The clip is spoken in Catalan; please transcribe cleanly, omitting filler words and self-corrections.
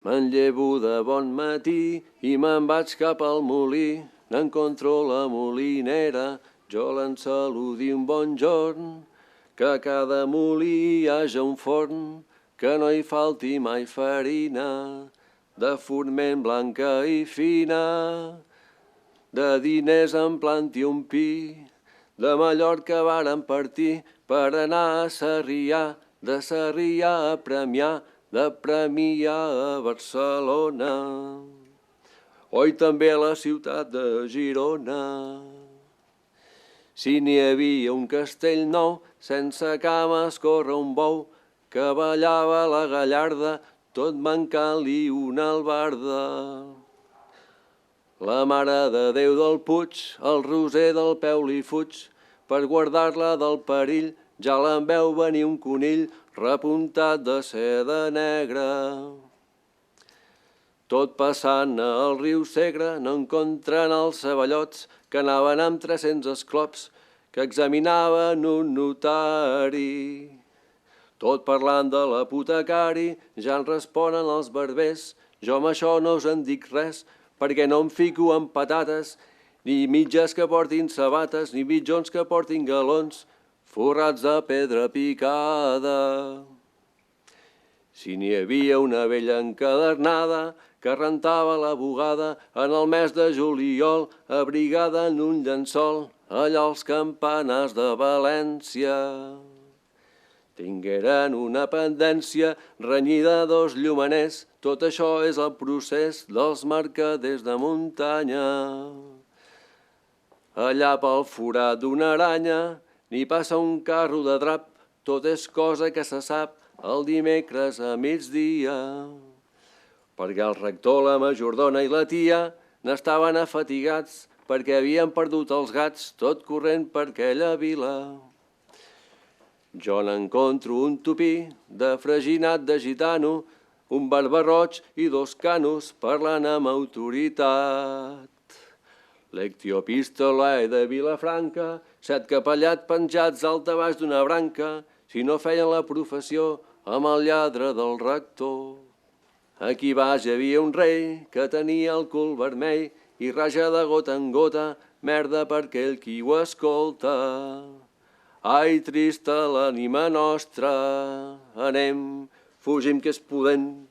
Me'n llevo de bon matí i me'n vaig cap al molí. N'encontro la molinera, jo l'ensaludi un bon jorn. Que a cada molí hi haja un forn, que no hi falti mai farina, de forment blanca i fina. De diners en planti un pi, de Mallorca varen partir per anar a Sarrià, de Sarrià a Premià, de Premià a Barcelona, oi també a la ciutat de Girona. Si n'hi havia un castell nou, sense cames corre un bou, que ballava la gallarda, tot mancant-li una albarda. La Mare de Déu del Puig, el roser del peu li fuig, per guardar-la del perill, ja l'en veu venir un conill repuntat de seda negra. Tot passant al riu Segre n'encontren els ceballots que anaven amb 300 esclops que examinaven un notari. Tot parlant de l'apotecari ja en responen els barbers, jo amb això no us en dic res, perquè no em fico en patates, ni mitges que portin sabates, ni mitjons que portin galons, forrats de pedra picada. Si n'hi havia una vella encadernada que rentava la bugada en el mes de juliol, abrigada en un llençol, allà als campanars de València. Tingueren una pendència renyida dos llumaners, tot això és el procés dels mercaders de muntanya. Allà pel forat d'una aranya n'hi passa un carro de drap, tot és cosa que se sap el dimecres a migdia. Perquè el rector, la majordona i la tia n'estaven afatigats perquè havien perdut els gats tot corrent per aquella vila. Jo n'encontro un tupí de freginat de gitano, un barbarroig i dos canos parlant amb autoritat. L'ectiopístola de Vilafranca, 7 capellats penjats alta baix d'una branca, si no feien la professió amb el lladre del rector. Aquí baix hi havia un rei que tenia el cul vermell i raja de gota en gota, merda per aquell qui ho escolta. Ai, trista l'ànima nostra, anem, fugim que és pudent.